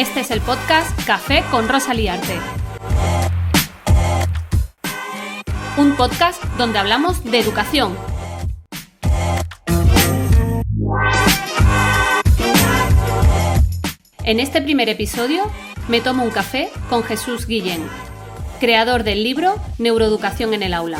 Este es el podcast Café con Rosa Liarte. Un podcast donde hablamos de educación. En este primer episodio me tomo un café con Jesús Guillén, creador del libro Neuroeducación en el aula.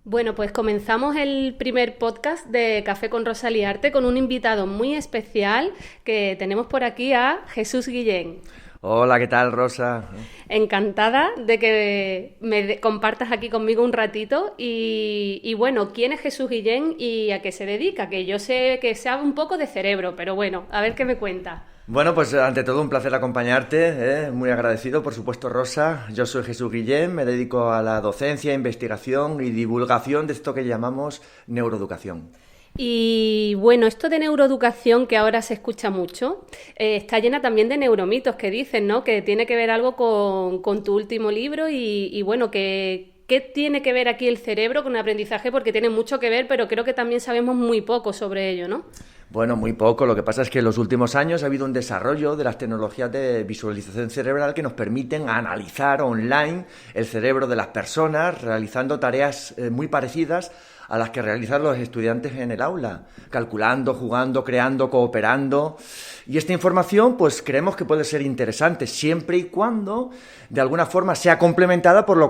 Bueno, pues comenzamos el primer podcast de Café con Rosa Liarte con un invitado muy especial que tenemos por aquí a Jesús Guillén. Hola, ¿qué tal, Rosa? Encantada de que me compartas aquí conmigo un ratito y bueno, ¿quién es Jesús Guillén y a qué se dedica? Que yo sé que sabe un poco de cerebro, pero bueno, a ver qué me cuenta. Bueno, pues ante todo un placer acompañarte, muy agradecido, por supuesto, Rosa. Yo soy Jesús Guillén, me dedico a la docencia, investigación y divulgación de esto que llamamos neuroeducación. Y bueno, esto de neuroeducación que ahora se escucha mucho, está llena también de neuromitos que dicen, ¿no? Que tiene que ver algo con tu último libro y bueno, ¿qué tiene que ver aquí el cerebro con el aprendizaje? Porque tiene mucho que ver, pero creo que también sabemos muy poco sobre ello, ¿no? Bueno, muy poco. Lo que pasa es que en los últimos años ha habido un desarrollo de las tecnologías de visualización cerebral que nos permiten analizar online el cerebro de las personas realizando tareas muy parecidas a las que realizan los estudiantes en el aula, calculando, jugando, creando, cooperando. Y esta información, pues creemos que puede ser interesante siempre y cuando, de alguna forma, sea complementada por lo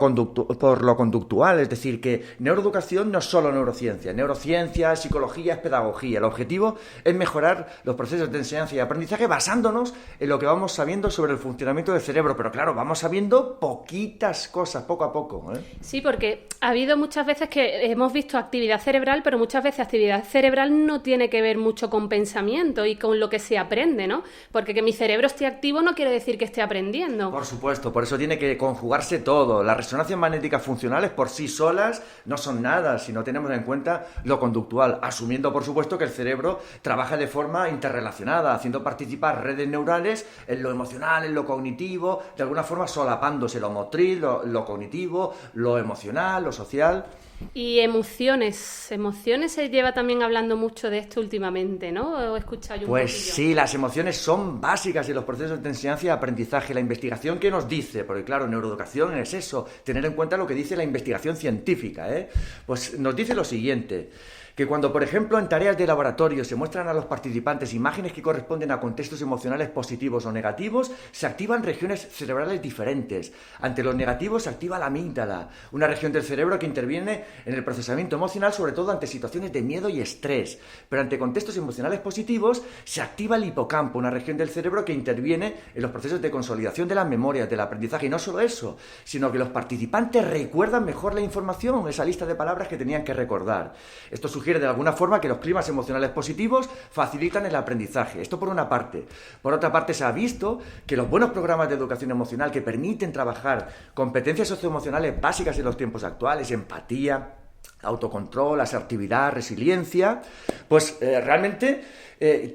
conductual. Es decir, que neuroeducación no es solo neurociencia, psicología es pedagogía. El objetivo es mejorar los procesos de enseñanza y aprendizaje basándonos en lo que vamos sabiendo sobre el funcionamiento del cerebro. Pero claro, vamos sabiendo poquitas cosas, poco a poco, ¿eh? Sí, porque ha habido muchas veces que hemos visto actividad cerebral, pero muchas veces actividad cerebral no tiene que ver mucho con pensamiento y con lo que se aprende, ¿no? Porque que mi cerebro esté activo no quiere decir que esté aprendiendo. Por supuesto, por eso tiene que conjugarse todo. Las resonancias magnéticas funcionales por sí solas no son nada si no tenemos en cuenta lo conductual, asumiendo por supuesto que el cerebro trabaja de forma interrelacionada, haciendo participar redes neurales en lo emocional, en lo cognitivo, de alguna forma solapándose lo motriz, lo cognitivo, lo emocional, lo social. Y emociones se lleva también hablando mucho de esto últimamente, ¿no? ¿O he escuchado yo un Pues poquillo? sí, las emociones son básicas en los procesos de enseñanza y aprendizaje. La investigación, ¿qué nos dice? Porque claro, neuroeducación es eso, tener en cuenta lo que dice la investigación científica, ¿eh? Pues nos dice lo siguiente, que cuando, por ejemplo, en tareas de laboratorio se muestran a los participantes imágenes que corresponden a contextos emocionales positivos o negativos, se activan regiones cerebrales diferentes. Ante los negativos se activa la amígdala, una región del cerebro que interviene en el procesamiento emocional, sobre todo ante situaciones de miedo y estrés. Pero ante contextos emocionales positivos se activa el hipocampo, una región del cerebro que interviene en los procesos de consolidación de las memorias, del aprendizaje. Y no solo eso, sino que los participantes recuerdan mejor la información, esa lista de palabras que tenían que recordar. Esto sugiere de alguna forma que los climas emocionales positivos facilitan el aprendizaje. Esto por una parte. Por otra parte, se ha visto que los buenos programas de educación emocional que permiten trabajar competencias socioemocionales básicas en los tiempos actuales, empatía, autocontrol, asertividad, resiliencia, pues realmente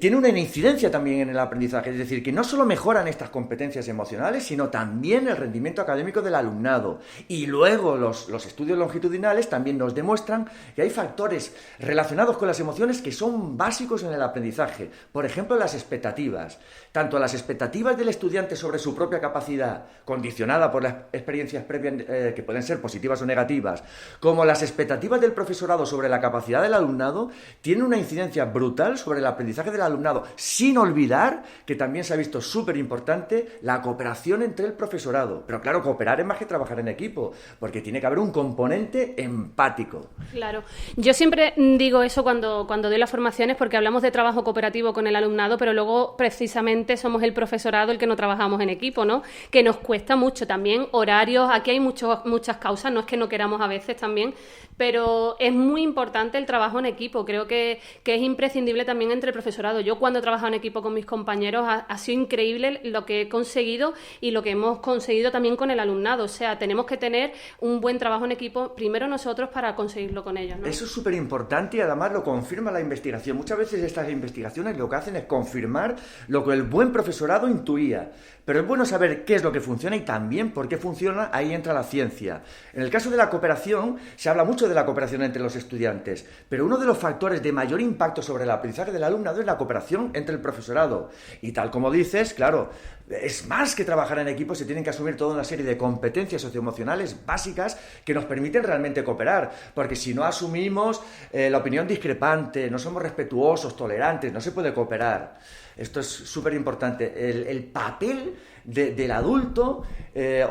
tiene una incidencia también en el aprendizaje. Es decir, que no solo mejoran estas competencias emocionales, sino también el rendimiento académico del alumnado. Y luego los estudios longitudinales también nos demuestran que hay factores relacionados con las emociones que son básicos en el aprendizaje. Por ejemplo, las expectativas. Tanto las expectativas del estudiante sobre su propia capacidad, condicionada por las experiencias previas que pueden ser positivas o negativas, como las expectativas del profesorado sobre la capacidad del alumnado, tienen una incidencia brutal sobre el aprendizaje del alumnado, sin olvidar que también se ha visto súper importante la cooperación entre el profesorado. Pero claro, cooperar es más que trabajar en equipo, porque tiene que haber un componente empático. Claro, yo siempre digo eso cuando doy las formaciones, porque hablamos de trabajo cooperativo con el alumnado, pero luego precisamente somos el profesorado el que no trabajamos en equipo, ¿no? Que nos cuesta mucho también, horarios, aquí hay muchas causas, no es que no queramos a veces también, pero es muy importante el trabajo en equipo, creo que es imprescindible también entre el profesorado. Yo cuando he trabajado en equipo con mis compañeros ha sido increíble lo que he conseguido y lo que hemos conseguido también con el alumnado, o sea, tenemos que tener un buen trabajo en equipo primero nosotros para conseguirlo con ellos, ¿no? Eso es súper importante y además lo confirma la investigación. Muchas veces estas investigaciones lo que hacen es confirmar lo que el buen profesorado intuía. Pero es bueno saber qué es lo que funciona y también por qué funciona, ahí entra la ciencia. En el caso de la cooperación, se habla mucho de la cooperación cooperación entre los estudiantes, pero uno de los factores de mayor impacto sobre el aprendizaje del alumnado es la cooperación entre el profesorado. Y tal como dices, claro, es más que trabajar en equipo, se tienen que asumir toda una serie de competencias socioemocionales básicas que nos permiten realmente cooperar, porque si no asumimos la opinión discrepante, no somos respetuosos, tolerantes, no se puede cooperar. Esto es súper importante. El papel del adulto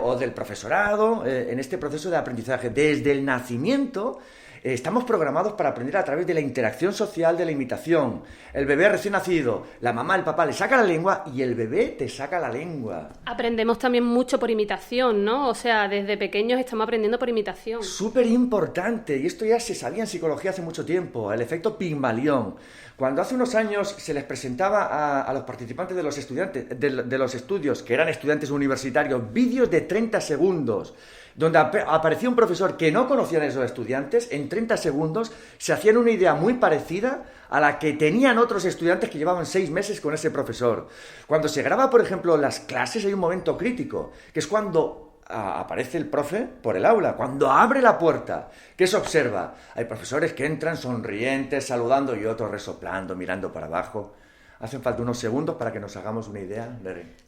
o del profesorado en este proceso de aprendizaje. Desde el nacimiento estamos programados para aprender a través de la interacción social, de la imitación. El bebé recién nacido, la mamá, el papá le saca la lengua y el bebé te saca la lengua. Aprendemos también mucho por imitación, ¿no? O sea, desde pequeños estamos aprendiendo por imitación. Súper importante, y esto ya se sabía en psicología hace mucho tiempo, el efecto Pigmalión. Cuando hace unos años se les presentaba a los participantes de los estudiantes, de los estudios, que eran estudiantes universitarios, vídeos de 30 segundos, donde aparecía un profesor que no conocían esos estudiantes, en 30 segundos se hacían una idea muy parecida a la que tenían otros estudiantes que llevaban 6 meses con ese profesor. Cuando se graba, por ejemplo, las clases, hay un momento crítico, que es cuando aparece el profe por el aula, cuando abre la puerta. ¿Qué se observa? Hay profesores que entran sonrientes, saludando, y otros resoplando, mirando para abajo. Hacen falta unos segundos para que nos hagamos una idea.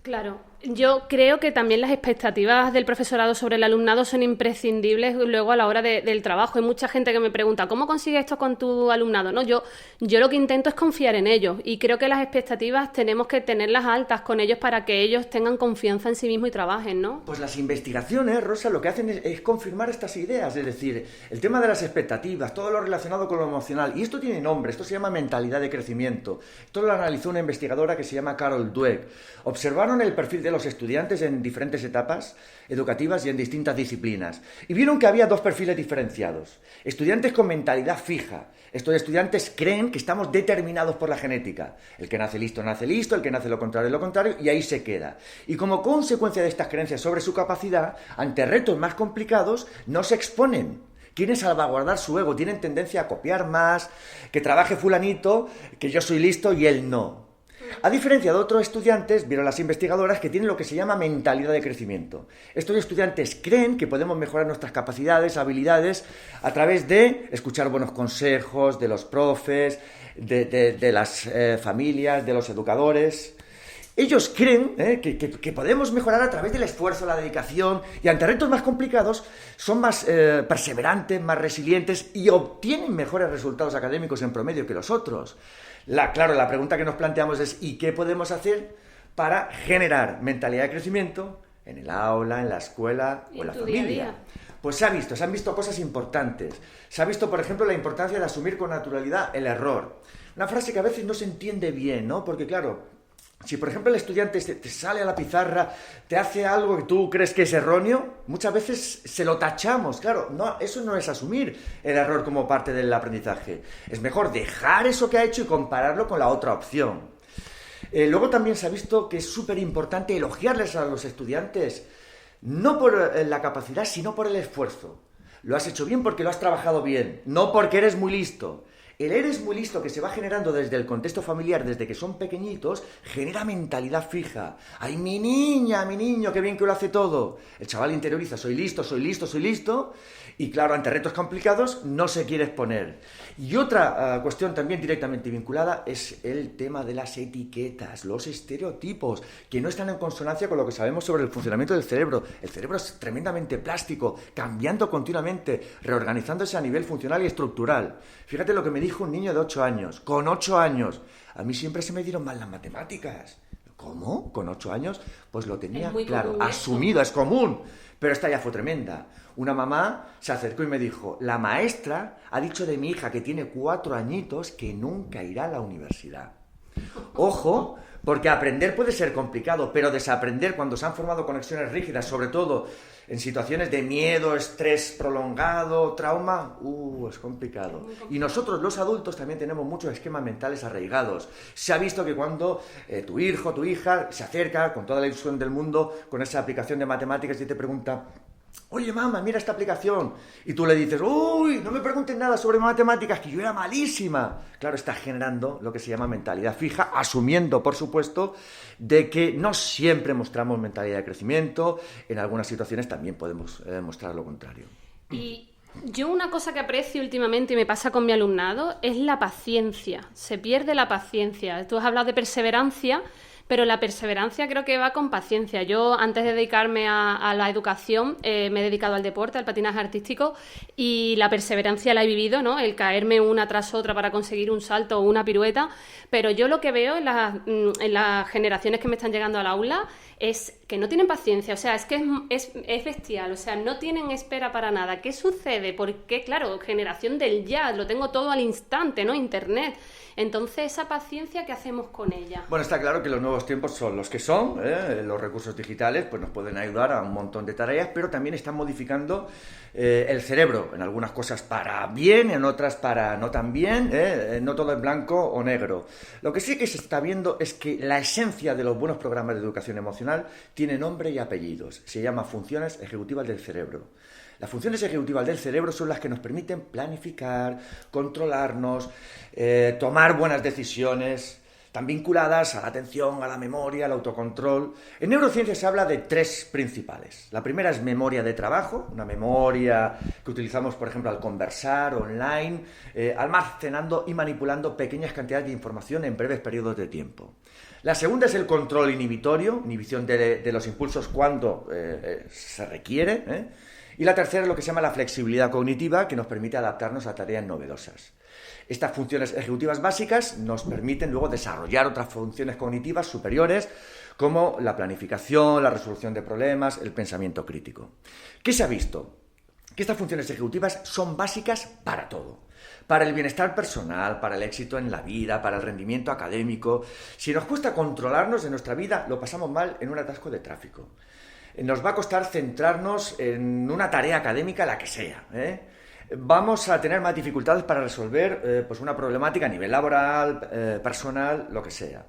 Claro, yo creo que también las expectativas del profesorado sobre el alumnado son imprescindibles luego a la hora del trabajo. Hay mucha gente que me pregunta, ¿cómo consigues esto con tu alumnado? No, yo lo que intento es confiar en ellos, y creo que las expectativas tenemos que tenerlas altas con ellos para que ellos tengan confianza en sí mismos y trabajen, ¿no? Pues las investigaciones, Rosa, lo que hacen es confirmar estas ideas, es decir, el tema de las expectativas, todo lo relacionado con lo emocional, y esto tiene nombre, esto se llama mentalidad de crecimiento. Esto lo analizó una investigadora que se llama Carol Dweck. Observaron el perfil de los estudiantes en diferentes etapas educativas y en distintas disciplinas, y vieron que había 2 perfiles diferenciados. Estudiantes con mentalidad fija. Estos estudiantes creen que estamos determinados por la genética. El que nace listo, el que nace lo contrario, y ahí se queda. Y como consecuencia de estas creencias sobre su capacidad, ante retos más complicados, no se exponen. Quieren salvaguardar su ego, tienen tendencia a copiar más, que trabaje fulanito, que yo soy listo y él no. A diferencia de otros estudiantes, vieron las investigadoras que tienen lo que se llama mentalidad de crecimiento. Estos estudiantes creen que podemos mejorar nuestras capacidades, habilidades, a través de escuchar buenos consejos de los profes, de las familias, de los educadores. Ellos creen que podemos mejorar a través del esfuerzo, la dedicación, y ante retos más complicados son más perseverantes, más resilientes y obtienen mejores resultados académicos en promedio que los otros. Claro, la pregunta que nos planteamos es ¿y qué podemos hacer para generar mentalidad de crecimiento en el aula, en la escuela o en la familia? Día a día. Pues se han visto cosas importantes. Se ha visto, por ejemplo, la importancia de asumir con naturalidad el error. Una frase que a veces no se entiende bien, ¿no? Porque claro, si por ejemplo el estudiante te sale a la pizarra, te hace algo que tú crees que es erróneo, muchas veces se lo tachamos. Claro, no, eso no es asumir el error como parte del aprendizaje. Es mejor dejar eso que ha hecho y compararlo con la otra opción. Luego también se ha visto que es súper importante elogiarles a los estudiantes, no por la capacidad, sino por el esfuerzo. Lo has hecho bien porque lo has trabajado bien, no porque eres muy listo. El eres muy listo que se va generando desde el contexto familiar, desde que son pequeñitos, genera mentalidad fija. ¡Ay, mi niña, mi niño, qué bien que lo hace todo! El chaval interioriza, soy listo, soy listo, soy listo. Y claro, ante retos complicados no se quiere exponer. Y otra cuestión también directamente vinculada es el tema de las etiquetas, los estereotipos, que no están en consonancia con lo que sabemos sobre el funcionamiento del cerebro. El cerebro es tremendamente plástico, cambiando continuamente, reorganizándose a nivel funcional y estructural. Fíjate lo que me dijo un niño de 8 años. Con 8 años. A mí siempre se me dieron mal las matemáticas. ¿Cómo? ¿Con 8 años? Pues lo tenía claro, asumido, es común. Pero esta ya fue tremenda. Una mamá se acercó y me dijo, la maestra ha dicho de mi hija que tiene 4 añitos que nunca irá a la universidad. Ojo, porque aprender puede ser complicado, pero desaprender cuando se han formado conexiones rígidas, sobre todo en situaciones de miedo, estrés prolongado, trauma, es complicado. Y nosotros los adultos también tenemos muchos esquemas mentales arraigados. Se ha visto que cuando tu hijo, tu hija se acerca con toda la ilusión del mundo con esa aplicación de matemáticas y te pregunta, oye mamá, mira esta aplicación, y tú le dices, uy, no me preguntes nada sobre matemáticas, que yo era malísima. Claro, estás generando lo que se llama mentalidad fija, asumiendo, por supuesto, de que no siempre mostramos mentalidad de crecimiento, en algunas situaciones también podemos mostrar lo contrario. Y Yo una cosa que aprecio últimamente y me pasa con mi alumnado es la paciencia. Se pierde la paciencia. Tú has hablado de perseverancia, pero la perseverancia creo que va con paciencia. Yo, antes de dedicarme a la educación, me he dedicado al deporte, al patinaje artístico, y la perseverancia la he vivido, ¿no? El caerme una tras otra para conseguir un salto o una pirueta. Pero yo lo que veo en las generaciones que me están llegando al aula es que no tienen paciencia. O sea, es que es bestial. O sea, no tienen espera para nada. ¿Qué sucede? Porque, claro, generación del ya, lo tengo todo al instante, ¿no? Internet. Entonces, esa paciencia, ¿qué hacemos con ella? Bueno, está claro que los nuevos tiempos son los que son, ¿eh? Los recursos digitales pues nos pueden ayudar a un montón de tareas, pero también están modificando el cerebro, en algunas cosas para bien, en otras para no tan bien, no todo es blanco o negro. Lo que sí que se está viendo es que la esencia de los buenos programas de educación emocional tiene nombre y apellidos, se llama funciones ejecutivas del cerebro. Las funciones ejecutivas del cerebro son las que nos permiten planificar, controlarnos, tomar buenas decisiones, están vinculadas a la atención, a la memoria, al autocontrol. En neurociencia se habla de 3 principales. La primera es memoria de trabajo, una memoria que utilizamos, por ejemplo, al conversar online, almacenando y manipulando pequeñas cantidades de información en breves periodos de tiempo. La segunda es el control inhibitorio, inhibición de los impulsos cuando se requiere, Y la tercera es lo que se llama la flexibilidad cognitiva, que nos permite adaptarnos a tareas novedosas. Estas funciones ejecutivas básicas nos permiten luego desarrollar otras funciones cognitivas superiores, como la planificación, la resolución de problemas, el pensamiento crítico. ¿Qué se ha visto? Que estas funciones ejecutivas son básicas para todo. Para el bienestar personal, para el éxito en la vida, para el rendimiento académico. Si nos cuesta controlarnos en nuestra vida, lo pasamos mal en un atasco de tráfico. Nos va a costar centrarnos en una tarea académica, la que sea, Vamos a tener más dificultades para resolver pues una problemática a nivel laboral, personal, lo que sea.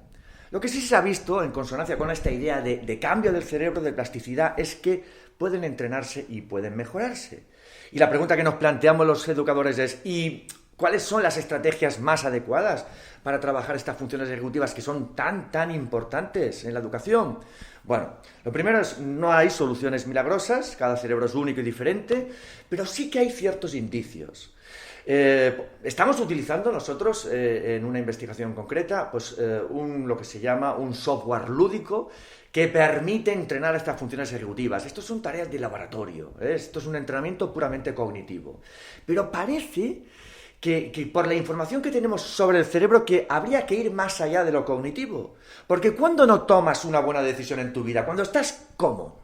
Lo que sí se ha visto, en consonancia con esta idea de cambio del cerebro, de plasticidad, es que pueden entrenarse y pueden mejorarse. Y la pregunta que nos planteamos los educadores es: ¿y cuáles son las estrategias más adecuadas para trabajar estas funciones ejecutivas que son tan importantes en la educación? Bueno, lo primero es, no hay soluciones milagrosas, cada cerebro es único y diferente, pero sí que hay ciertos indicios. Estamos utilizando nosotros en una investigación concreta pues, lo que se llama un software lúdico que permite entrenar estas funciones ejecutivas. Esto son tareas de laboratorio, esto es un entrenamiento puramente cognitivo. Pero parece que por la información que tenemos sobre el cerebro que habría que ir más allá de lo cognitivo. Porque ¿cuándo no tomas una buena decisión en tu vida? Cuando estás ¿cómo?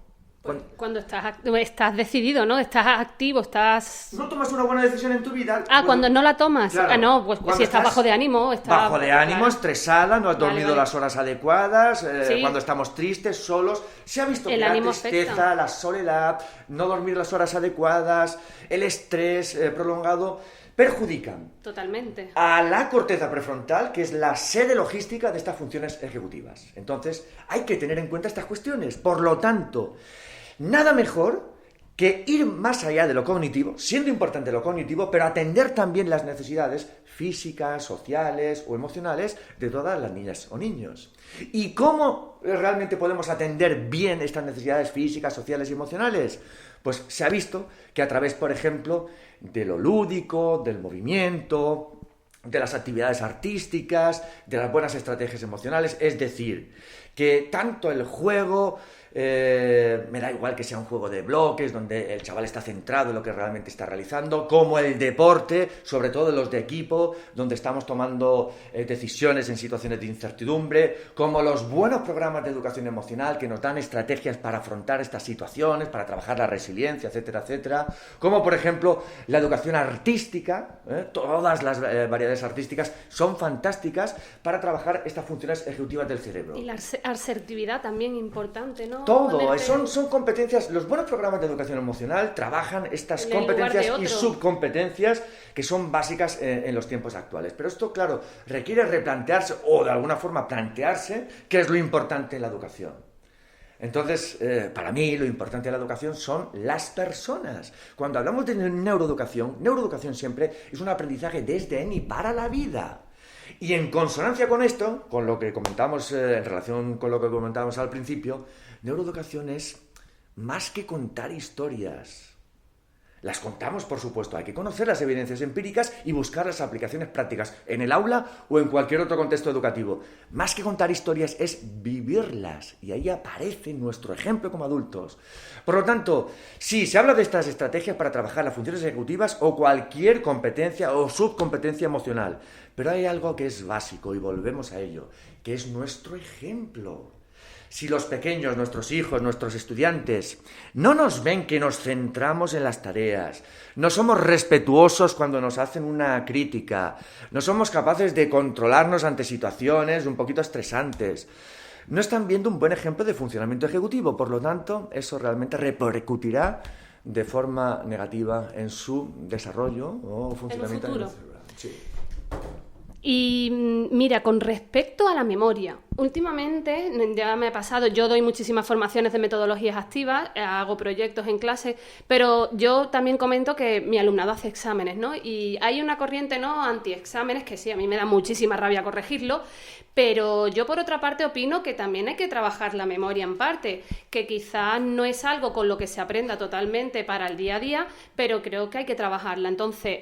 Cuando estás decidido, ¿no? Estás activo, estás... ¿No tomas una buena decisión en tu vida? Cuando no la tomas. Claro, no, pues si estás bajo de ánimo... Bajo de ánimo, claro. Estresada, no has dormido las horas adecuadas, Sí. Cuando estamos tristes, solos. Se ha visto que El la ánimo tristeza, afecta. la soledad, no dormir las horas adecuadas, el estrés prolongado, perjudican Totalmente. a la corteza prefrontal, que es la sede logística de estas funciones ejecutivas. Entonces, hay que tener en cuenta estas cuestiones. Por lo tanto, nada mejor que ir más allá de lo cognitivo, siendo importante lo cognitivo, pero atender también las necesidades físicas, sociales o emocionales de todas las niñas o niños. ¿Y cómo realmente podemos atender bien estas necesidades físicas, sociales y emocionales? Pues se ha visto que a través, por ejemplo, de lo lúdico, del movimiento, de las actividades artísticas, de las buenas estrategias emocionales, es decir, que tanto el juego, me da igual que sea un juego de bloques, donde el chaval está centrado en lo que realmente está realizando, como el deporte, sobre todo los de equipo, donde estamos tomando decisiones en situaciones de incertidumbre, como los buenos programas de educación emocional que nos dan estrategias para afrontar estas situaciones, para trabajar la resiliencia, etcétera, etcétera, como por ejemplo la educación artística, todas las variedades artísticas son fantásticas para trabajar estas funciones ejecutivas del cerebro. Y la asertividad también importante, ¿no? Todo, son competencias. Los buenos programas de educación emocional trabajan estas competencias y subcompetencias que son básicas en los tiempos actuales. Pero esto, claro, requiere replantearse o de alguna forma plantearse qué es lo importante en la educación. Entonces, para mí lo importante de la educación son las personas. Cuando hablamos de neuroeducación siempre es un aprendizaje desde y para la vida. Y en consonancia con esto, con lo que comentamos, en relación con lo que comentábamos al principio, neuroeducación es más que contar historias. Las contamos, por supuesto, hay que conocer las evidencias empíricas y buscar las aplicaciones prácticas en el aula o en cualquier otro contexto educativo. Más que contar historias es vivirlas y ahí aparece nuestro ejemplo como adultos. Por lo tanto, sí, se habla de estas estrategias para trabajar las funciones ejecutivas o cualquier competencia o subcompetencia emocional, pero hay algo que es básico y volvemos a ello, que es nuestro ejemplo. Si los pequeños, nuestros hijos, nuestros estudiantes, no nos ven que nos centramos en las tareas, no somos respetuosos cuando nos hacen una crítica, no somos capaces de controlarnos ante situaciones un poquito estresantes, no están viendo un buen ejemplo de funcionamiento ejecutivo, por lo tanto, eso realmente repercutirá de forma negativa en su desarrollo o funcionamiento. En el futuro. Sí. Y mira, con respecto a la memoria, últimamente ya me ha pasado, yo doy muchísimas formaciones de metodologías activas, hago proyectos en clase, pero yo también comento que mi alumnado hace exámenes, ¿no? Y hay una corriente, ¿no?, anti-exámenes, que sí, a mí me da muchísima rabia corregirlo, pero yo por otra parte opino que también hay que trabajar la memoria en parte, que quizás no es algo con lo que se aprenda totalmente para el día a día, pero creo que hay que trabajarla. Entonces,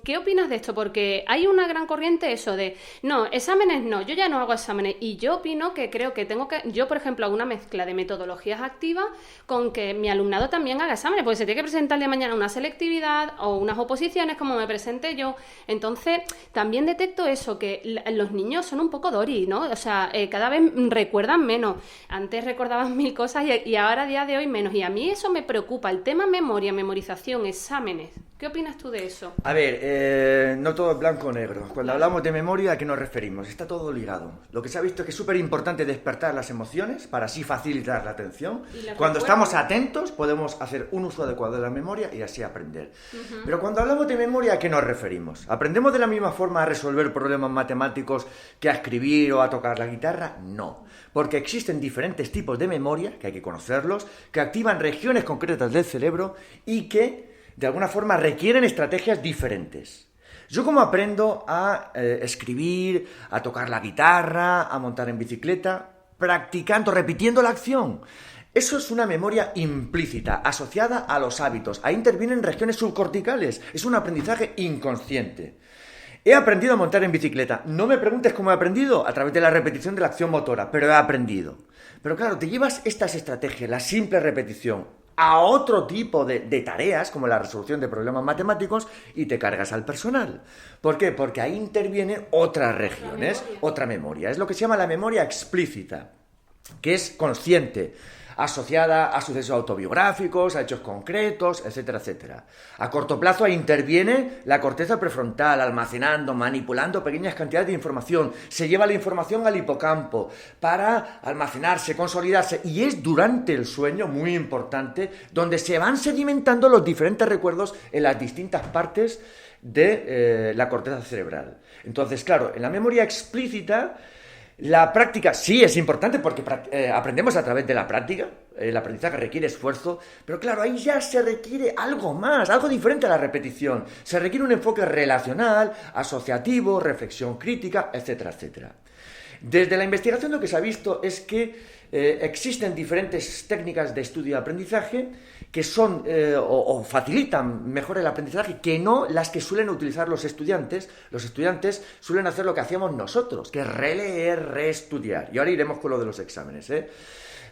¿qué opinas de esto? Porque hay una gran corriente eso de, no, exámenes no, yo ya no hago exámenes, y yo opino que creo que yo por ejemplo hago una mezcla de metodologías activas con que mi alumnado también haga exámenes, porque se tiene que presentar el día de mañana una selectividad o unas oposiciones como me presenté yo. Entonces también detecto eso, que los niños son un poco doris, ¿no? O sea, cada vez recuerdan menos. Antes recordaban 1000 cosas y ahora a día de hoy menos, y a mí eso me preocupa, el tema memoria, memorización, exámenes. ¿Qué opinas tú de eso? A ver, no todo es blanco o negro. Cuando hablamos de memoria, ¿a qué nos referimos? Está todo ligado. Lo que se ha visto es que es súper importante despertar las emociones para así facilitar la atención. Cuando estamos atentos, podemos hacer un uso adecuado de la memoria y así aprender. Pero cuando hablamos de memoria, ¿a qué nos referimos? ¿Aprendemos de la misma forma a resolver problemas matemáticos que a escribir o a tocar la guitarra? No. Porque existen diferentes tipos de memoria, que hay que conocerlos, que activan regiones concretas del cerebro y que de alguna forma requieren estrategias diferentes. Yo como aprendo a escribir, a tocar la guitarra, a montar en bicicleta, practicando, repitiendo la acción. Eso es una memoria implícita, asociada a los hábitos. Ahí intervienen regiones subcorticales. Es un aprendizaje inconsciente. He aprendido a montar en bicicleta. No me preguntes cómo he aprendido, a través de la repetición de la acción motora, pero he aprendido. Pero claro, te llevas estas estrategias, la simple repetición, a otro tipo de tareas, como la resolución de problemas matemáticos, y te cargas al personal. ¿Por qué? Porque ahí intervienen otras regiones, otra memoria. Es lo que se llama la memoria explícita, que es consciente, asociada a sucesos autobiográficos, a hechos concretos, etcétera, etcétera. A corto plazo interviene la corteza prefrontal, almacenando, manipulando pequeñas cantidades de información. Se lleva la información al hipocampo para almacenarse, consolidarse, y es durante el sueño, muy importante, donde se van sedimentando los diferentes recuerdos en las distintas partes de la corteza cerebral. Entonces, claro, en la memoria explícita, la práctica sí es importante porque aprendemos a través de la práctica, el aprendizaje requiere esfuerzo, pero claro, ahí ya se requiere algo más, algo diferente a la repetición. Se requiere un enfoque relacional, asociativo, reflexión crítica, etcétera, etcétera. Desde la investigación lo que se ha visto es que existen diferentes técnicas de estudio y aprendizaje que son o facilitan mejor el aprendizaje que no las que suelen utilizar los estudiantes. Los estudiantes suelen hacer lo que hacíamos nosotros, que es releer, reestudiar. Y ahora iremos con lo de los exámenes,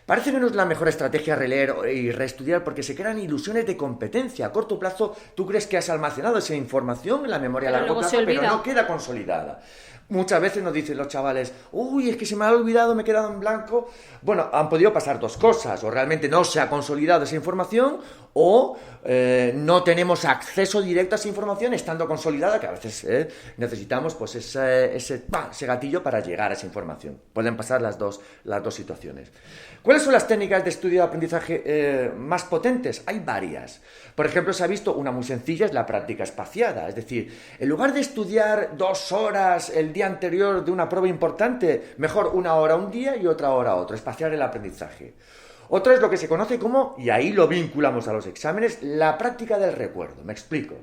Parece que no es la mejor estrategia releer y reestudiar porque se crean ilusiones de competencia. A corto plazo tú crees que has almacenado esa información en la memoria a largo plazo, pero no queda consolidada. Muchas veces nos dicen los chavales, uy, es que se me ha olvidado, me he quedado en blanco. Bueno, han podido pasar dos cosas, o realmente no se ha consolidado esa información, o no tenemos acceso directo a esa información estando consolidada, que a veces necesitamos pues ese gatillo para llegar a esa información. Pueden pasar las dos situaciones. ¿Cuáles son las técnicas de estudio y aprendizaje más potentes? Hay varias. Por ejemplo, se ha visto una muy sencilla, es la práctica espaciada. Es decir, en lugar de estudiar 2 horas el día anterior de una prueba importante, mejor 1 hora un día y otra hora otro, espaciar el aprendizaje. Otra es lo que se conoce como, y ahí lo vinculamos a los exámenes, la práctica del recuerdo. Me explico.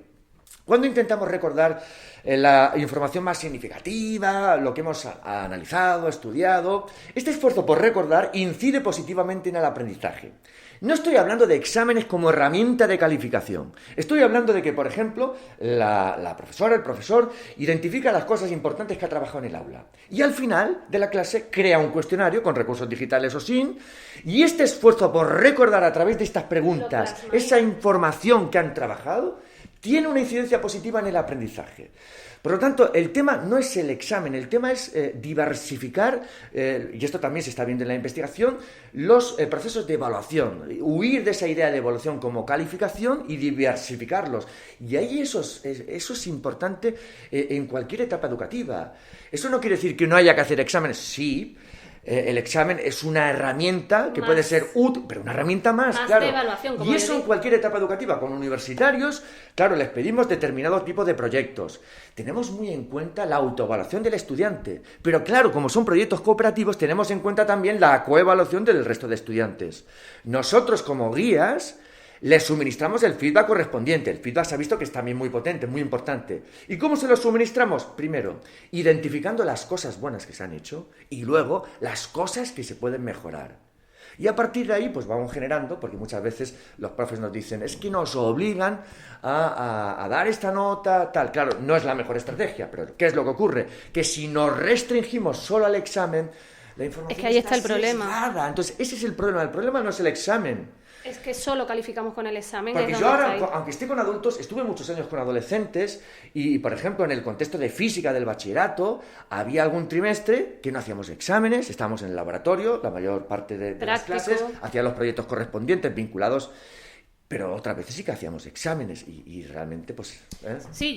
Cuando intentamos recordar la información más significativa, lo que hemos analizado, estudiado, este esfuerzo por recordar incide positivamente en el aprendizaje. No estoy hablando de exámenes como herramienta de calificación. Estoy hablando de que, por ejemplo, la profesora, el profesor, identifica las cosas importantes que ha trabajado en el aula. Y al final de la clase crea un cuestionario con recursos digitales o sin. Y este esfuerzo por recordar a través de estas preguntas esa información que han trabajado, tiene una incidencia positiva en el aprendizaje. Por lo tanto, el tema no es el examen, el tema es diversificar, y esto también se está viendo en la investigación, los procesos de evaluación, huir de esa idea de evaluación como calificación y diversificarlos. Y ahí eso es importante en cualquier etapa educativa. Eso no quiere decir que no haya que hacer exámenes, sí. El examen es una herramienta que puede ser útil, pero una herramienta más, claro. De evaluación, como y eso en cualquier etapa educativa. Con universitarios, claro, les pedimos determinado tipo de proyectos. Tenemos muy en cuenta la autoevaluación del estudiante. Pero claro, como son proyectos cooperativos, tenemos en cuenta también la coevaluación del resto de estudiantes. Nosotros, como guías, les suministramos el feedback correspondiente. El feedback se ha visto que es también muy potente, muy importante. ¿Y cómo se lo suministramos? Primero, identificando las cosas buenas que se han hecho y luego las cosas que se pueden mejorar. Y a partir de ahí, pues vamos generando, porque muchas veces los profes nos dicen, es que nos obligan a dar esta nota, tal. Claro, no es la mejor estrategia, pero ¿qué es lo que ocurre? Que si nos restringimos solo al examen, la información es que ahí está el problema. Sesgada. Entonces, ese es el problema no es el examen. Es que solo calificamos con el examen. Porque yo ahora, aunque esté con adultos, estuve muchos años con adolescentes y, por ejemplo, en el contexto de física del bachillerato, había algún trimestre que no hacíamos exámenes, estábamos en el laboratorio, la mayor parte de las clases, hacíamos los proyectos correspondientes vinculados, pero otras veces sí que hacíamos exámenes y realmente, pues... Sí,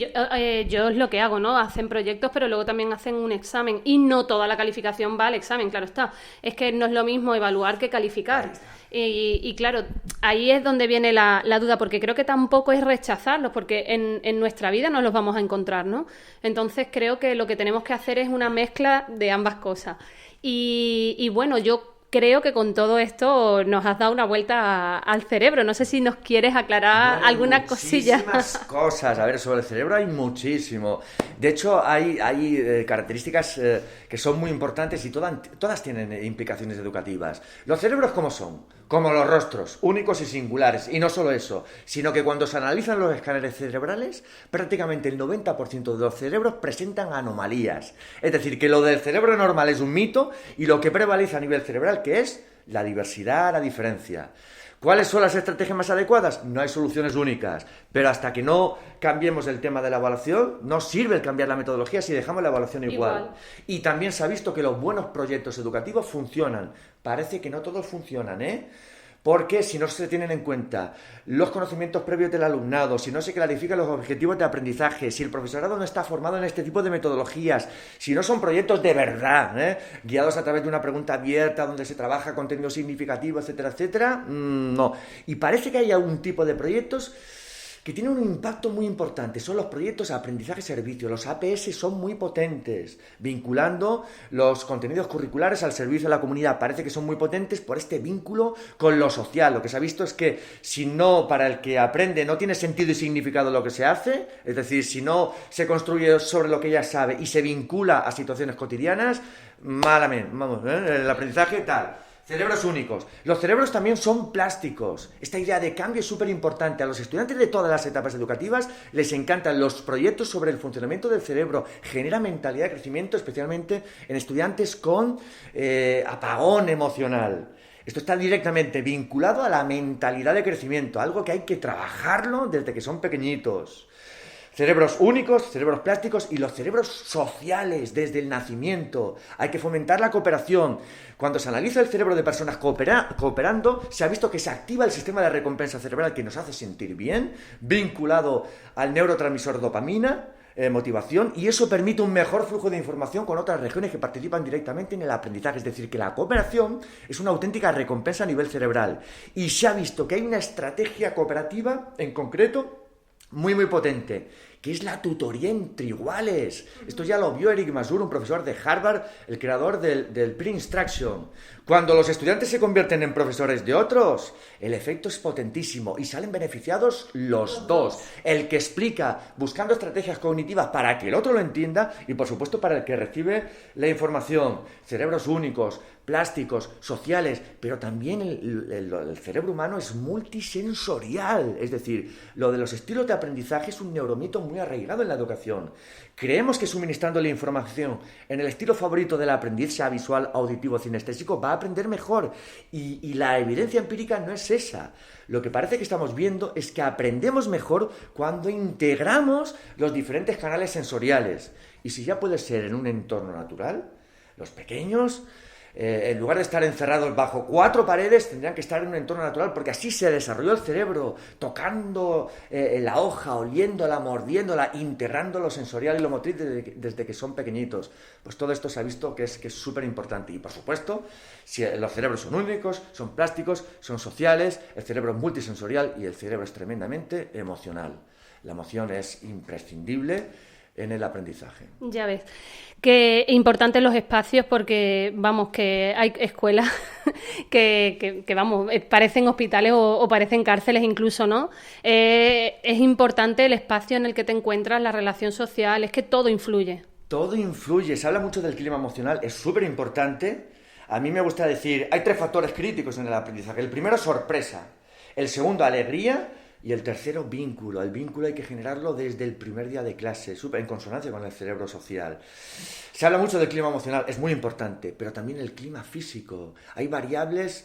yo es lo que hago, ¿no? Hacen proyectos, pero luego también hacen un examen y no toda la calificación va al examen, claro está. Es que no es lo mismo evaluar que calificar. Y claro, ahí es donde viene la duda, porque creo que tampoco es rechazarlos, porque en nuestra vida no los vamos a encontrar, ¿no? Entonces creo que lo que tenemos que hacer es una mezcla de ambas cosas. Y bueno, yo creo que con todo esto nos has dado una vuelta al cerebro. No sé si nos quieres aclarar alguna cosilla. Muchísimas cosas. A ver, sobre el cerebro hay muchísimo. De hecho, hay características que son muy importantes y todas tienen implicaciones educativas. Los cerebros, ¿cómo son? Como los rostros, únicos y singulares. Y no solo eso, sino que cuando se analizan los escáneres cerebrales, prácticamente el 90% de los cerebros presentan anomalías. Es decir, que lo del cerebro normal es un mito y lo que prevalece a nivel cerebral, que es la diversidad, la diferencia. ¿Cuáles son las estrategias más adecuadas? No hay soluciones únicas, pero hasta que no cambiemos el tema de la evaluación, no sirve el cambiar la metodología si dejamos la evaluación igual. Y también se ha visto que los buenos proyectos educativos funcionan. Parece que no todos funcionan, Porque si no se tienen en cuenta los conocimientos previos del alumnado, si no se clarifican los objetivos de aprendizaje, si el profesorado no está formado en este tipo de metodologías, si no son proyectos de verdad, guiados a través de una pregunta abierta donde se trabaja contenido significativo, etcétera, etcétera, no. Y parece que hay algún tipo de proyectos que tienen un impacto muy importante. Son los proyectos de aprendizaje-servicio. Los APS son muy potentes, vinculando los contenidos curriculares al servicio de la comunidad. Parece que son muy potentes por este vínculo con lo social. Lo que se ha visto es que si no, para el que aprende, no tiene sentido y significado lo que se hace, es decir, si no se construye sobre lo que ya sabe y se vincula a situaciones cotidianas, malamente, el aprendizaje tal. Cerebros únicos. Los cerebros también son plásticos. Esta idea de cambio es súper importante. A los estudiantes de todas las etapas educativas les encantan los proyectos sobre el funcionamiento del cerebro. Genera mentalidad de crecimiento, especialmente en estudiantes con apagón emocional. Esto está directamente vinculado a la mentalidad de crecimiento, algo que hay que trabajarlo desde que son pequeñitos. Cerebros únicos, cerebros plásticos y los cerebros sociales desde el nacimiento. Hay que fomentar la cooperación. Cuando se analiza el cerebro de personas cooperando, se ha visto que se activa el sistema de recompensa cerebral que nos hace sentir bien, vinculado al neurotransmisor dopamina, motivación, y eso permite un mejor flujo de información con otras regiones que participan directamente en el aprendizaje. Es decir, que la cooperación es una auténtica recompensa a nivel cerebral. Y se ha visto que hay una estrategia cooperativa en concreto muy, muy potente, que es la tutoría entre iguales. Esto ya lo vio Eric Masur, un profesor de Harvard, el creador del Pre-Instruction. Cuando los estudiantes se convierten en profesores de otros, el efecto es potentísimo y salen beneficiados los dos. El que explica, buscando estrategias cognitivas para que el otro lo entienda y, por supuesto, para el que recibe la información. Cerebros únicos, plásticos, sociales, pero también el cerebro humano es multisensorial. Es decir, lo de los estilos de aprendizaje es un neuromito muy arraigado en la educación. Creemos que suministrándole información en el estilo favorito del aprendiz, sea visual, auditivo, cinestésico, va a aprender mejor. Y la evidencia empírica no es esa. Lo que parece que estamos viendo es que aprendemos mejor cuando integramos los diferentes canales sensoriales. Y si ya puede ser en un entorno natural, los pequeños, en lugar de estar encerrados bajo 4 paredes, tendrían que estar en un entorno natural, porque así se desarrolló el cerebro, tocando la hoja, oliéndola, mordiéndola, integrando lo sensorial y lo motriz desde que son pequeñitos. Pues todo esto se ha visto que es súper importante. Y por supuesto, si los cerebros son únicos, son plásticos, son sociales, el cerebro es multisensorial y el cerebro es tremendamente emocional. La emoción es imprescindible en el aprendizaje. Ya ves. Qué importantes los espacios, porque vamos, que hay escuelas que vamos, parecen hospitales o parecen cárceles incluso, ¿no? Es importante el espacio en el que te encuentras, la relación social, es que todo influye. Todo influye, se habla mucho del clima emocional, es súper importante. A mí me gusta decir, hay 3 factores críticos en el aprendizaje. El primero, sorpresa. El segundo, alegría. Y el tercero, vínculo. El vínculo hay que generarlo desde el primer día de clase, súper en consonancia con el cerebro social. Se habla mucho del clima emocional, es muy importante, pero también el clima físico. Hay variables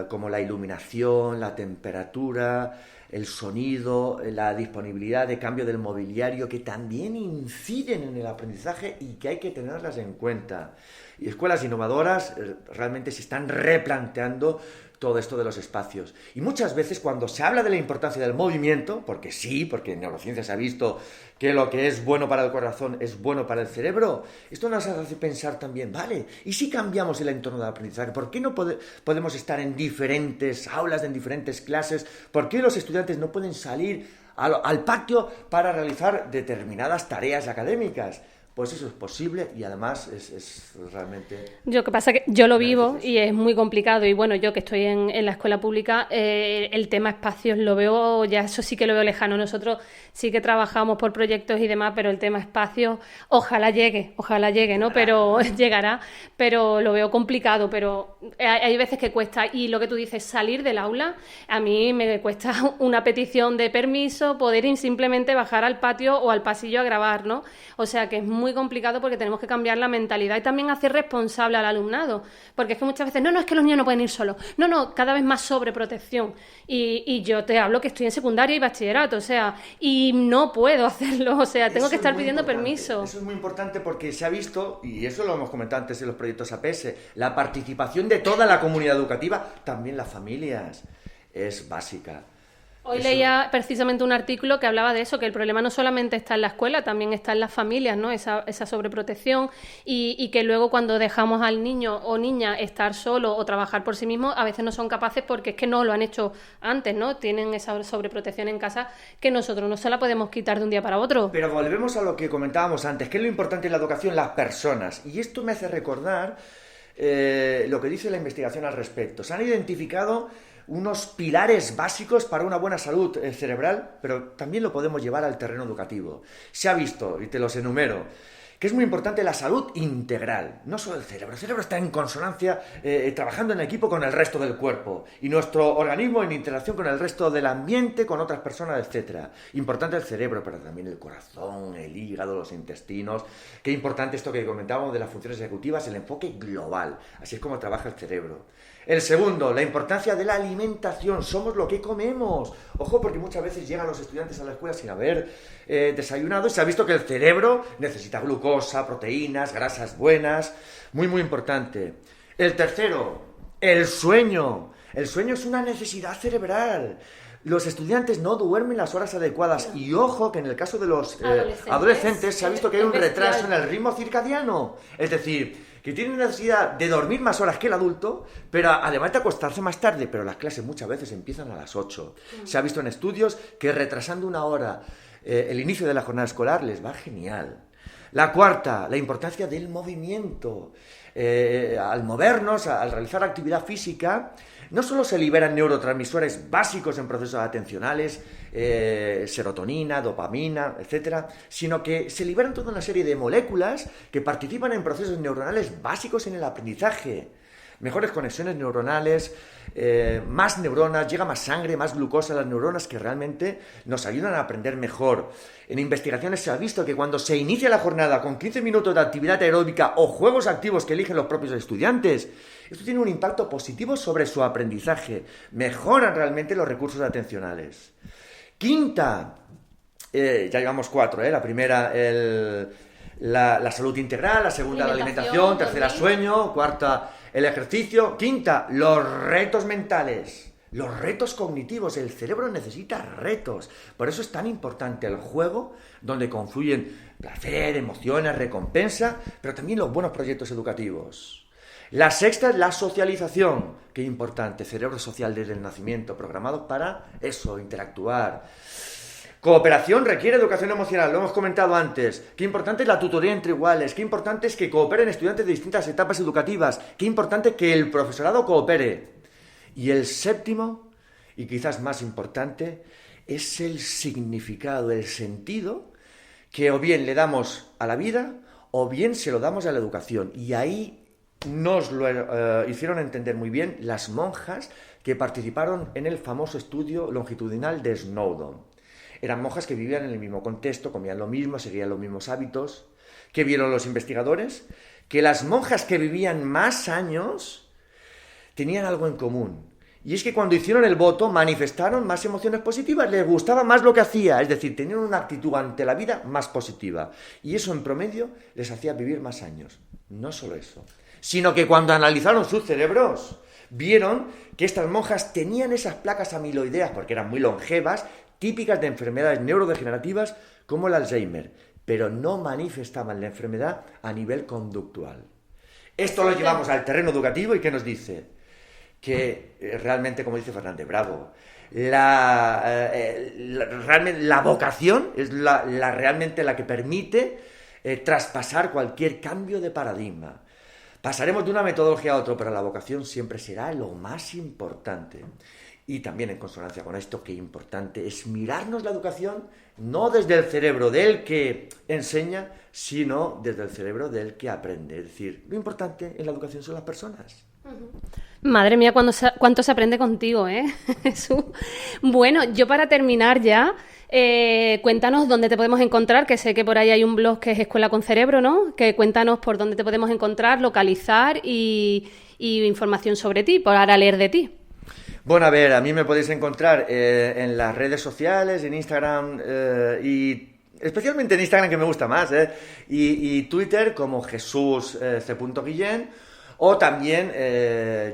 como la iluminación, la temperatura, el sonido, la disponibilidad de cambio del mobiliario, que también inciden en el aprendizaje y que hay que tenerlas en cuenta. Y escuelas innovadoras realmente se están replanteando todo esto de los espacios. Y muchas veces cuando se habla de la importancia del movimiento, porque sí, porque en neurociencia se ha visto que lo que es bueno para el corazón es bueno para el cerebro, esto nos hace pensar también, vale, ¿y si cambiamos el entorno de aprendizaje? ¿Por qué no podemos estar en diferentes aulas, en diferentes clases? ¿Por qué los estudiantes no pueden salir al patio para realizar determinadas tareas académicas? Pues eso es posible y además es realmente... Yo que pasa que yo lo vivo y es muy complicado, y bueno, yo que estoy en la escuela pública, el tema espacios lo veo, ya eso sí que lo veo lejano. Nosotros sí que trabajamos por proyectos y demás, pero el tema espacios ojalá llegue, ¿no? Pero llegará, pero lo veo complicado, pero hay veces que cuesta. Y lo que tú dices, salir del aula, a mí me cuesta una petición de permiso, poder simplemente bajar al patio o al pasillo a grabar, ¿no? O sea que es muy complicado porque tenemos que cambiar la mentalidad y también hacer responsable al alumnado, porque es que muchas veces, no, es que los niños no pueden ir solos, no, cada vez más sobreprotección, y yo te hablo que estoy en secundaria y bachillerato, o sea, y no puedo hacerlo, o sea, tengo que estar pidiendo permiso. Eso es muy importante porque se ha visto, y eso lo hemos comentado antes en los proyectos APS, la participación de toda la comunidad educativa, también las familias, es básica. Hoy leía precisamente un artículo que hablaba de eso, que el problema no solamente está en la escuela, también está en las familias, ¿no? Esa sobreprotección y que luego cuando dejamos al niño o niña estar solo o trabajar por sí mismo, a veces no son capaces porque es que no lo han hecho antes, ¿no? Tienen esa sobreprotección en casa que nosotros no se la podemos quitar de un día para otro. Pero volvemos a lo que comentábamos antes, que es lo importante en la educación, las personas. Y esto me hace recordar lo que dice la investigación al respecto. Se han identificado unos pilares básicos para una buena salud cerebral, pero también lo podemos llevar al terreno educativo. Se ha visto, y te los enumero, que es muy importante la salud integral, no solo el cerebro está en consonancia, trabajando en equipo con el resto del cuerpo, y nuestro organismo en interacción con el resto del ambiente, con otras personas, etc. Importante el cerebro, pero también el corazón, el hígado, los intestinos. Qué importante esto que comentábamos de las funciones ejecutivas, el enfoque global, así es como trabaja el cerebro. El segundo, la importancia de la alimentación. Somos lo que comemos. Ojo, porque muchas veces llegan los estudiantes a la escuela sin haber desayunado y se ha visto que el cerebro necesita glucosa, proteínas, grasas buenas. Muy, muy importante. El tercero, el sueño. El sueño es una necesidad cerebral. Los estudiantes no duermen las horas adecuadas y ojo que en el caso de los adolescentes se ha visto que hay un retraso en el ritmo circadiano. Es decir, que tienen necesidad de dormir más horas que el adulto, pero además de acostarse más tarde, pero las clases muchas veces empiezan a las 8. Se ha visto en estudios que retrasando una hora el inicio de la jornada escolar les va genial. La cuarta, la importancia del movimiento. Al movernos, al realizar actividad física, no solo se liberan neurotransmisores básicos en procesos atencionales, serotonina, dopamina, etcétera, sino que se liberan toda una serie de moléculas que participan en procesos neuronales básicos en el aprendizaje. Mejores conexiones neuronales, más neuronas, llega más sangre, más glucosa a las neuronas que realmente nos ayudan a aprender mejor. En investigaciones se ha visto que cuando se inicia la jornada con 15 minutos de actividad aeróbica o juegos activos que eligen los propios estudiantes, esto tiene un impacto positivo sobre su aprendizaje, mejoran realmente los recursos atencionales. Quinta, ya llevamos 4, la primera la salud integral, la segunda la alimentación, tercera sueño, cuarta el ejercicio, quinta los retos mentales, los retos cognitivos. El cerebro necesita retos, por eso es tan importante el juego, donde confluyen placer, emociones, recompensa, pero también los buenos proyectos educativos. La sexta es la socialización, qué importante, cerebro social desde el nacimiento, programados para eso, interactuar. Cooperación requiere educación emocional, lo hemos comentado antes. Qué importante es la tutoría entre iguales, qué importante es que cooperen estudiantes de distintas etapas educativas, qué importante que el profesorado coopere. Y el séptimo, y quizás más importante, es el significado, el sentido que o bien le damos a la vida o bien se lo damos a la educación. Y ahí nos lo hicieron entender muy bien las monjas que participaron en el famoso estudio longitudinal de Snowdon. Eran monjas que vivían en el mismo contexto, comían lo mismo, seguían los mismos hábitos. ¿Qué vieron los investigadores? Que las monjas que vivían más años tenían algo en común. Y es que cuando hicieron el voto manifestaron más emociones positivas, les gustaba más lo que hacía, es decir, tenían una actitud ante la vida más positiva. Y eso en promedio les hacía vivir más años. No solo eso, sino que cuando analizaron sus cerebros, vieron que estas monjas tenían esas placas amiloideas, porque eran muy longevas, típicas de enfermedades neurodegenerativas como el Alzheimer, pero no manifestaban la enfermedad a nivel conductual. Esto lo llevamos al terreno educativo y ¿qué nos dice? Que realmente, como dice Fernández Bravo, realmente la vocación es realmente la que permite traspasar cualquier cambio de paradigma. Pasaremos de una metodología a otra, pero la vocación siempre será lo más importante. Y también en consonancia con esto, qué importante es mirarnos la educación no desde el cerebro del que enseña, sino desde el cerebro del que aprende. Es decir, lo importante en la educación son las personas. Madre mía, cuánto se aprende contigo, Jesús. Bueno, yo para terminar ya, cuéntanos dónde te podemos encontrar, que sé que por ahí hay un blog que es Escuela con Cerebro, ¿no? Que cuéntanos por dónde te podemos encontrar, localizar y información sobre ti, para leer de ti. Bueno, a ver, a mí me podéis encontrar en las redes sociales, en Instagram y especialmente en Instagram, que me gusta más, y Twitter como Jesús C. Guillén, o también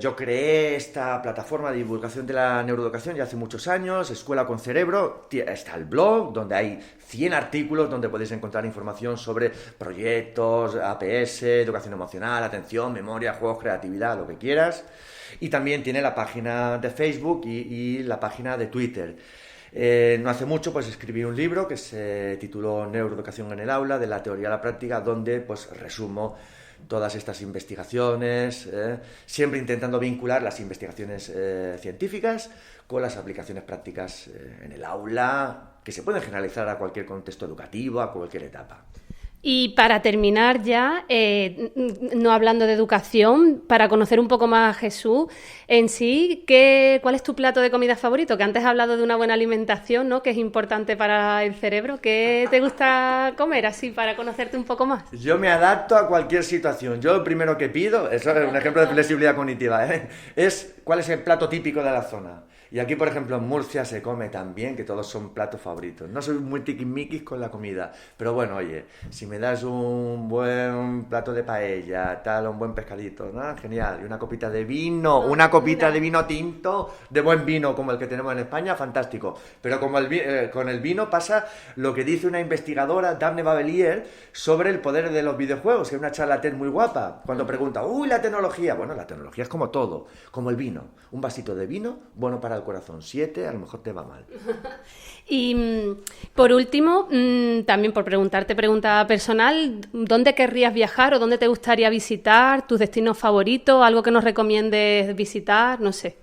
yo creé esta plataforma de divulgación de la neuroeducación ya hace muchos años, Escuela con Cerebro, está el blog donde hay 100 artículos donde podéis encontrar información sobre proyectos, APS, educación emocional, atención, memoria, juegos, creatividad, lo que quieras. Y también tiene la página de Facebook y la página de Twitter. No hace mucho pues escribí un libro que se tituló Neuroeducación en el aula, de la teoría a la práctica, donde pues resumo todas estas investigaciones, siempre intentando vincular las investigaciones científicas con las aplicaciones prácticas en el aula, que se pueden generalizar a cualquier contexto educativo, a cualquier etapa. Y para terminar ya, no hablando de educación, para conocer un poco más a Jesús en sí, ¿cuál es tu plato de comida favorito? Que antes has hablado de una buena alimentación, ¿no? Que es importante para el cerebro. ¿Qué te gusta comer así para conocerte un poco más? Yo me adapto a cualquier situación. Yo lo primero que pido, eso es un ejemplo de flexibilidad cognitiva, es cuál es el plato típico de la zona. Y aquí, por ejemplo, en Murcia se come tan bien que todos son platos favoritos. No soy muy tiquismiquis con la comida, pero bueno, oye, si me das un buen plato de paella, tal, un buen pescadito, ¿no? Genial. Y una copita de vino, una copita de vino tinto, de buen vino como el que tenemos en España, fantástico. Pero como con el vino pasa lo que dice una investigadora, Daphne Bavelier, sobre el poder de los videojuegos, que es una charla TED muy guapa, cuando pregunta, ¡uy, la tecnología! Bueno, la tecnología es como todo, como el vino. Un vasito de vino, bueno para el corazón. 7, a lo mejor te va mal. Y por último, también por pregunta personal, ¿dónde querrías viajar o dónde te gustaría visitar? ¿Tus destinos favoritos? ¿Algo que nos recomiendes visitar? No sé.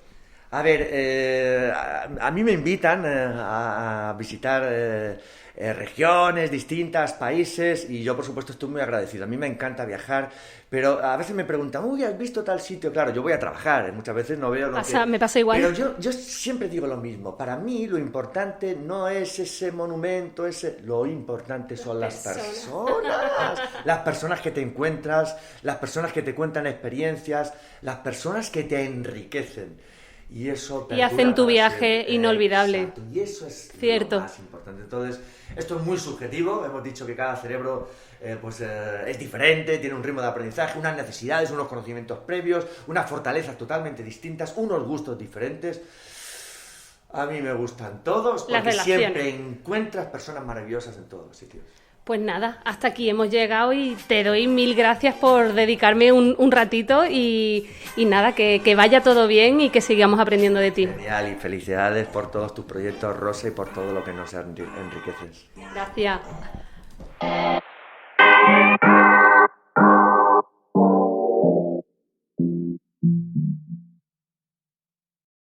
A ver, a mí me invitan a visitar regiones distintas, países, y yo por supuesto estoy muy agradecido. A mí me encanta viajar, pero a veces me preguntan, uy, ¿has visto tal sitio? Claro, yo voy a trabajar, muchas veces no veo lo que... Me pasa igual. Pero yo siempre digo lo mismo, para mí lo importante no es ese monumento, lo importante son las personas. Las personas que te encuentras, las personas que te cuentan experiencias, las personas que te enriquecen. Y eso y hacen tu viaje inolvidable. Exacto, y eso es cierto. Lo más importante. Entonces, esto es muy subjetivo. Hemos dicho que cada cerebro es diferente, tiene un ritmo de aprendizaje, unas necesidades, unos conocimientos previos, unas fortalezas totalmente distintas, unos gustos diferentes. A mí me gustan todos porque siempre encuentras personas maravillosas en todos los sitios. Pues nada, hasta aquí hemos llegado y te doy 1000 gracias por dedicarme un ratito y nada, que vaya todo bien y que sigamos aprendiendo de ti. Genial, y felicidades por todos tus proyectos, Rosa, y por todo lo que nos enriqueces. Gracias.